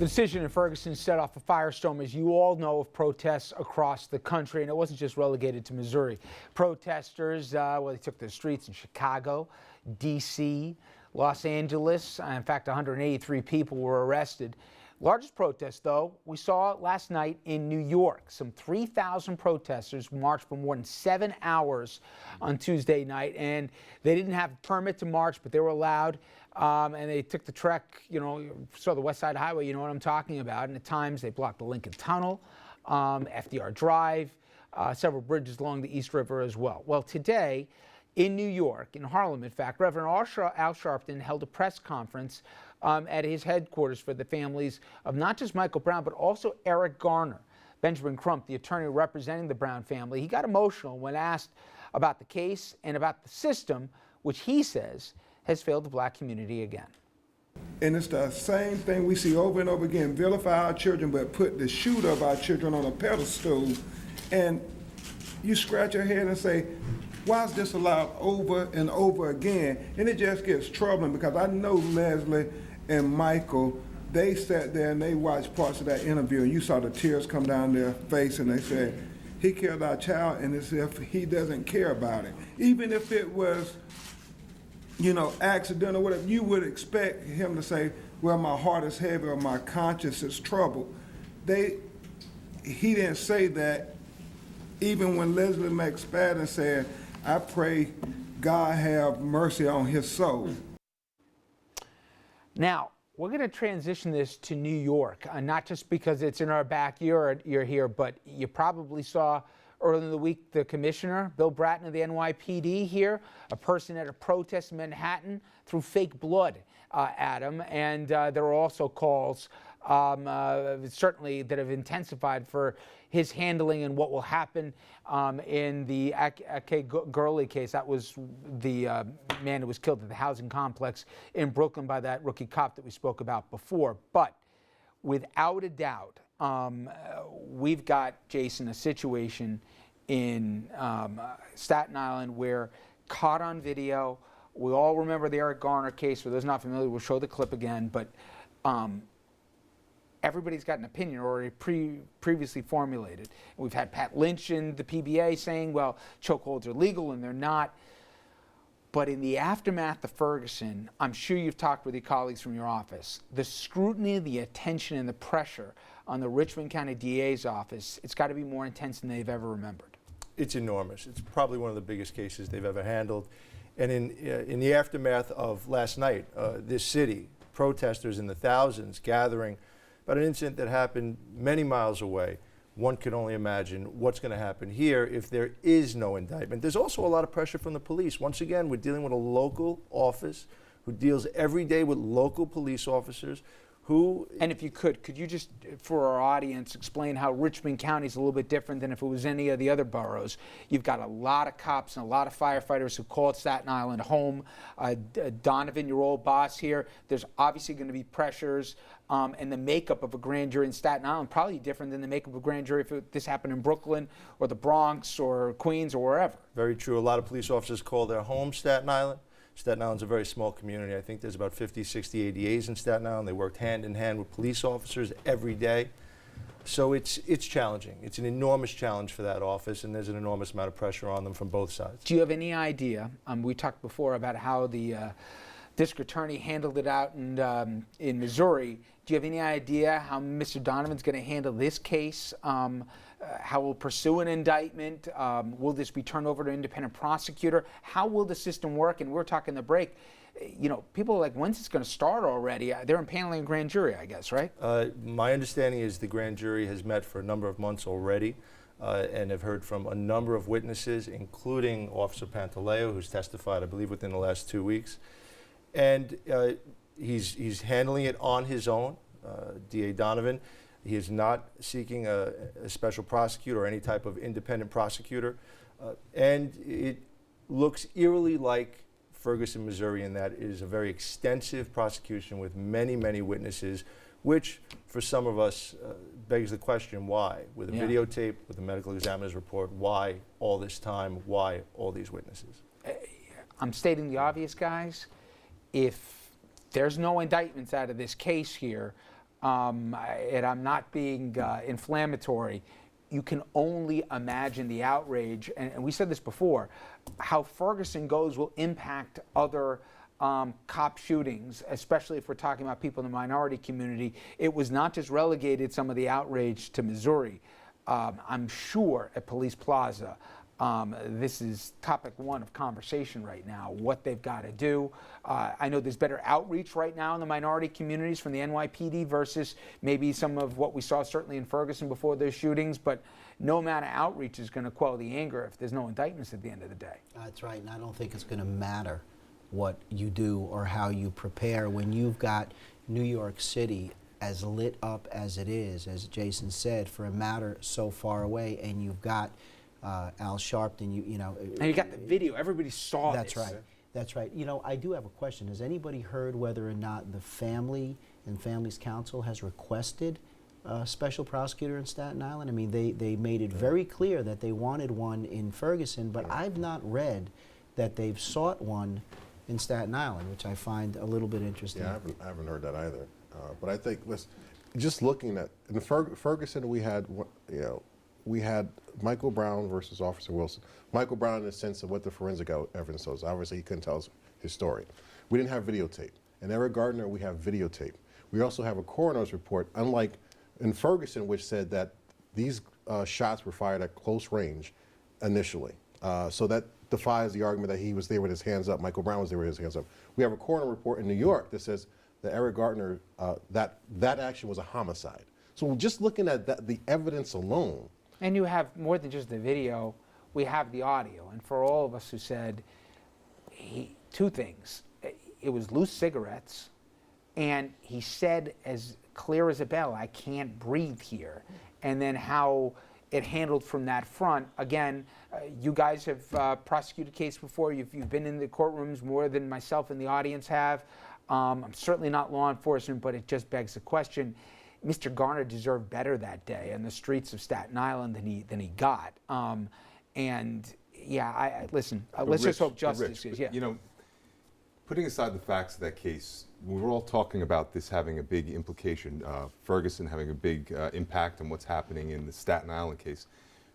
The decision in Ferguson set off a firestorm, as you all know, of protests across the country, and it wasn't just relegated to Missouri. Protesters, they took to the streets in Chicago, D.C., Los Angeles. In fact, 183 people were arrested. Largest protest, though, we saw last night in New York. Some 3,000 protesters marched for more than 7 hours on Tuesday night, and they didn't have a permit to march, but they were allowed. And they took the trek, you saw the West Side Highway, you know what I'm talking about. And at times they blocked the Lincoln Tunnel, FDR Drive, several bridges along the East River as well. Well, today in New York, in Harlem, in fact, Reverend Al Sharpton held a press conference at his headquarters for the families of not just Michael Brown, but also Eric Garner. Benjamin Crump, the attorney representing the Brown family, he got emotional when asked about the case and about the system, which he says has failed the black community again. And it's the same thing we see over and over again: vilify our children, but put the shooter of our children on a pedestal. And you scratch your head and say, why is this allowed over and over again? And it just gets troubling, because I know Leslie and Michael, they sat there and they watched parts of that interview, and you saw the tears come down their face, and they said, he killed our child, and as if he doesn't care about it. Even if it was, accident or whatever, you would expect him to say, well, my heart is heavy or my conscience is troubled. He didn't say that. Even when Leslie McSpadden said, I pray God have mercy on his soul. Now, we're going to transition this to New York, not just because it's in our backyard you're here, but you probably saw earlier in the week the commissioner, Bill Bratton of the NYPD here, a person at a protest in Manhattan threw fake blood at him. And there are also calls, certainly, that have intensified for his handling and what will happen in the A.K. Gurley case. That was the man who was killed at the housing complex in Brooklyn by that rookie cop that we spoke about before. But without a doubt, we've got, Jason, a situation in Staten Island where, caught on video, we all remember the Eric Garner case. For those not familiar, we'll show the clip again, but everybody's got an opinion already previously formulated. We've had Pat Lynch in the PBA saying, well, chokeholds are legal, and they're not. But in the aftermath of Ferguson, I'm sure you've talked with your colleagues from your office, the scrutiny, the attention, and the pressure on the Richmond County DA's office, it's got to be more intense than they've ever remembered. It's enormous. It's probably one of the biggest cases they've ever handled. And in the aftermath of last night, this city, protesters in the thousands gathering about an incident that happened many miles away. One can only imagine what's going to happen here if there is no indictment. There's also a lot of pressure from the police. Once again, we're dealing with a local office who deals every day with local police officers who... And if you could you just, for our audience, explain how Richmond County is a little bit different than if it was any of the other boroughs? You've got a lot of cops and a lot of firefighters who call Staten Island home. Donovan, your old boss here, there's obviously going to be pressures, and the makeup of a grand jury in Staten Island probably different than the makeup of a grand jury if this happened in Brooklyn or the Bronx or Queens or wherever. Very true. A lot of police officers call their home Staten Island. Staten Island's a very small community. I think there's about 50, 60 ADAs in Staten Island. They worked hand in hand with police officers every day. So it's challenging. It's an enormous challenge for that office, and there's an enormous amount of pressure on them from both sides. Do you have any idea, we talked before about how the district attorney handled it out in Missouri. Do you have any idea how Mr. Donovan's going to handle this case? How we'll pursue an indictment? Will this be turned over to an independent prosecutor? How will the system work? And we're talking the break. People are like, when's this going to start already? They're impaneling a grand jury, I guess, right? My understanding is the grand jury has met for a number of months already and have heard from a number of witnesses, including Officer Pantaleo, who's testified, I believe, within the last 2 weeks. And he's handling it on his own, D.A. Donovan. He is not seeking a special prosecutor or any type of independent prosecutor. And it looks eerily like Ferguson, Missouri, in that it is a very extensive prosecution with many, many witnesses, which for some of us begs the question, why? With a videotape, with a medical examiner's report, why all this time? Why all these witnesses? I'm stating the obvious, guys. If there's no indictments out of this case here, and I'm not being inflammatory, you can only imagine the outrage, and we said this before, how Ferguson goes will impact other cop shootings, especially if we're talking about people in the minority community. It was not just relegated, some of the outrage, to Missouri. I'm sure at Police Plaza, this is topic one of conversation right now, what they've got to do. I know there's better outreach right now in the minority communities from the NYPD versus maybe some of what we saw certainly in Ferguson before those shootings, but no amount of outreach is going to quell the anger if there's no indictments at the end of the day. That's right, and I don't think it's going to matter what you do or how you prepare when you've got New York City as lit up as it is, as Jason said, for a matter so far away, and you've got Al Sharpton, you know. And you got the video, everybody saw That's this. right, that's right. You know, I do have a question. Has anybody heard whether or not the family and Families Council has requested a special prosecutor in Staten Island? I mean, they made it very clear that they wanted one in Ferguson, but I've not read that they've sought one in Staten Island, which I find a little bit interesting. Yeah, I haven't heard that either. But I think, just looking at in Ferguson, we had Michael Brown versus Officer Wilson. Michael Brown, in the sense of what the forensic evidence was. Obviously, he couldn't tell us his story. We didn't have videotape. In Eric Garner, we have videotape. We also have a coroner's report, unlike in Ferguson, which said that these shots were fired at close range initially. So that defies the argument that he was there with his hands up. Michael Brown was there with his hands up. We have a coroner report in New York that says that Eric Garner, that action was a homicide. So just looking at the evidence alone. And you have more than just the video, we have the audio. And for all of us who said, two things. It was loose cigarettes, and he said as clear as a bell, I can't breathe here. And then how it handled from that front. Again, you guys have prosecuted cases before. You've been in the courtrooms more than myself and the audience have. I'm certainly not law enforcement, but it just begs the question. Mr. Garner deserved better that day on the streets of Staten Island than he got. And yeah, listen. Let's just hope justice is. Yeah. You know, putting aside the facts of that case, we're all talking about this having a big implication. Ferguson having a big impact on what's happening in the Staten Island case.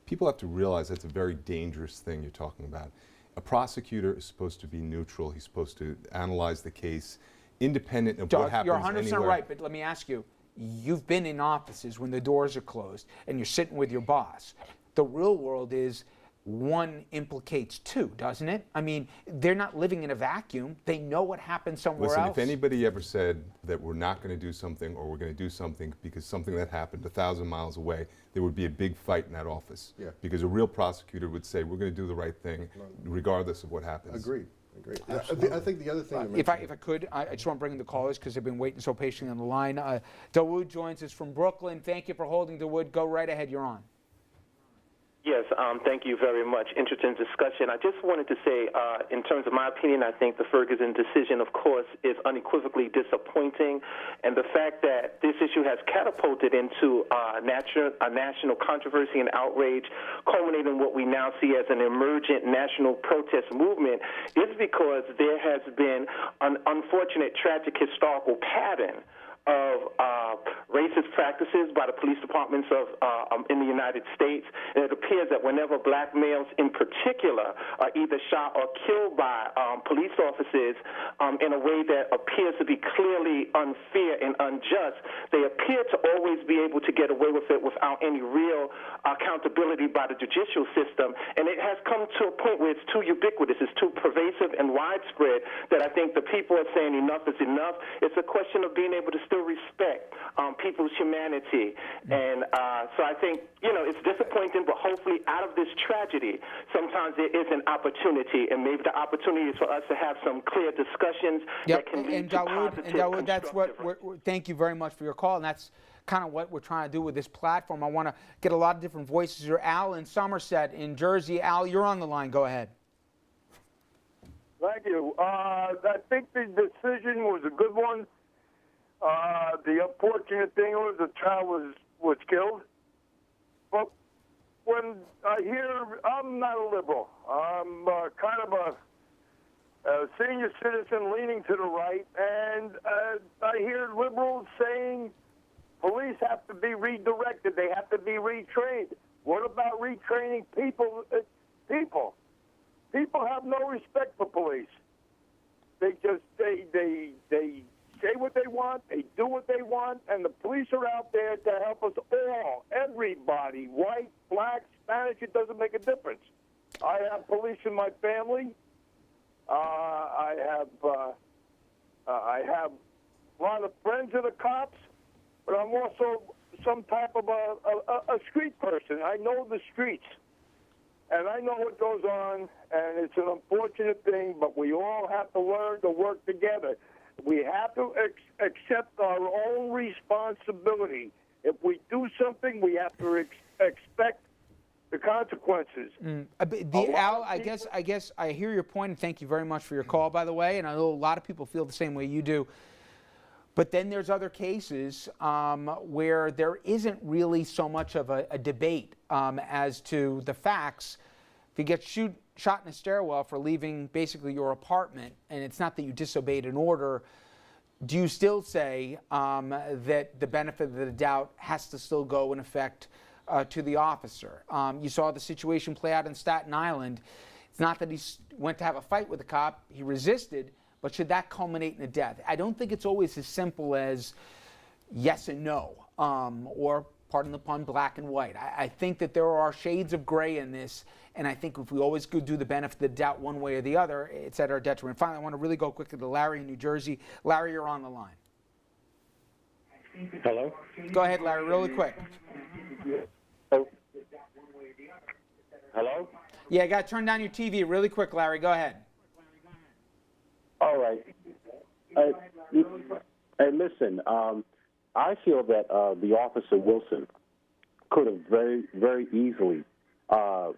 People have to realize that's a very dangerous thing you're talking about. A prosecutor is supposed to be neutral. He's supposed to analyze the case, independent of what happens anywhere. You're 100% right, but let me ask you. You've been in offices when the doors are closed and you're sitting with your boss. The real world is one implicates two, doesn't it? I mean, they're not living in a vacuum. They know what happened somewhere else. Listen, if anybody ever said that we're not going to do something or we're going to do something because something that happened 1,000 miles away, there would be a big fight in that office. Yeah. Because a real prosecutor would say, we're going to do the right thing regardless of what happens. Agreed. I think the other thing. If I could, I just want to bring in the callers because they've been waiting so patiently on the line. Dawood joins us from Brooklyn. Thank you for holding, Dawood. Go right ahead. You're on. Yes, thank you very much. Interesting discussion. I just wanted to say, in terms of my opinion, I think the Ferguson decision, of course, is unequivocally disappointing. And the fact that this issue has catapulted into a national controversy and outrage, culminating in what we now see as an emergent national protest movement, is because there has been an unfortunate, tragic historical pattern of racist practices by the police departments in the United States. And it appears that whenever black males in particular are either shot or killed by police officers in a way that appears to be clearly unfair and unjust, they appear to always be able to get away with it without any real accountability by the judicial system. And it has come to a point where it's too ubiquitous, it's too pervasive and widespread that I think the people are saying enough is enough. It's a question of being able to still respect people's humanity. And so I think, it's disappointing, but hopefully out of this tragedy, sometimes there is an opportunity, and maybe the opportunity is for us to have some clear discussions that can lead to positive, Dawood, that's what thank you very much for your call, and that's kind of what we're trying to do with this platform. I want to get a lot of different voices here. Al in Somerset in Jersey. Al, you're on the line. Go ahead. Thank you. I think the decision was a good one. The unfortunate thing was the child was killed. But when I hear, I'm not a liberal. I'm kind of a senior citizen leaning to the right, and I hear liberals saying Police have to be redirected. They have to be retrained. What about retraining people? People have no respect for police. They just they say what they want, they do what they want, and the police are out there to help us all, everybody, white, black, Spanish. It doesn't make a difference. I have police in my family. I have a lot of friends of the cops, but I'm also some type of a street person. I know the streets, and I know what goes on, and it's an unfortunate thing, but we all have to learn to work together. We have to accept our own responsibility. If we do something, we have to expect the consequences. Al, I guess I hear your point, and thank you very much for your call, by the way. And I know a lot of people feel the same way you do. But then there's other cases where there isn't really so much of a debate as to the facts. If you get shot in a stairwell for leaving basically your apartment, and it's not that you disobeyed an order, do you still say that the benefit of the doubt has to still go in effect to the officer? You saw the situation play out in Staten Island. It's not that he went to have a fight with the cop, he resisted, but should that culminate in a death? I don't think it's always as simple as yes and no, or, pardon the pun, black and white. I think that there are shades of gray in this, and I think if we always could do the benefit of the doubt one way or the other, it's at our detriment. Finally, I want to really go quickly to Larry in New Jersey. Larry, you're on the line. Hello? Go ahead, Larry, really quick. Oh. Hello? Yeah, I got to turn down your TV really quick, Larry. Go ahead. All right. Hey, listen, I feel that the Officer Wilson could have very, very easily paused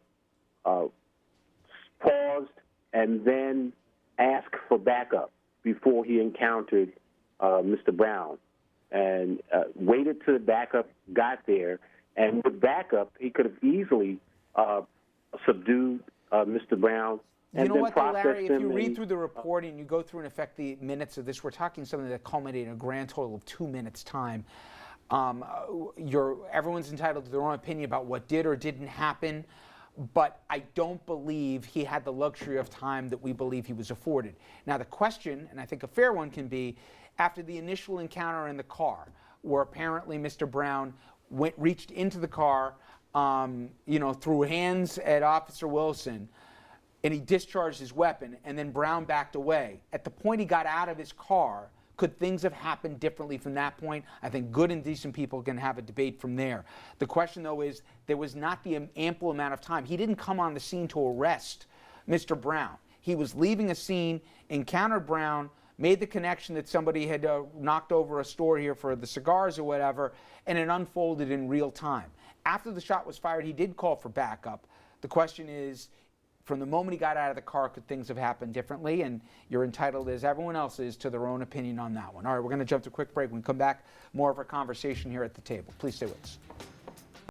and then asked for backup before he encountered Mr. Brown, and waited till the backup got there. And with backup, he could have easily subdued Mr. Brown. You know what, though, Larry, if you read through the reporting, you go through, in effect, the minutes of this, we're talking something that culminated in a grand total of 2 minutes' time. Everyone's entitled to their own opinion about what did or didn't happen, but I don't believe he had the luxury of time that we believe he was afforded. Now, the question, and I think a fair one can be, after the initial encounter in the car, where apparently Mr. Brown reached into the car, threw hands at Officer Wilson, and he discharged his weapon, and then Brown backed away. At the point he got out of his car, could things have happened differently from that point? I think good and decent people can have a debate from there. The question, though, is there was not the ample amount of time. He didn't come on the scene to arrest Mr. Brown. He was leaving a scene, encountered Brown, made the connection that somebody had knocked over a store here for the cigars or whatever, and it unfolded in real time. After the shot was fired, he did call for backup. The question is, from the moment he got out of the car, could things have happened differently? And you're entitled, as everyone else is, to their own opinion on that one. All right, we're going to jump to a quick break. When we come back, more of our conversation here at the table. Please stay with us.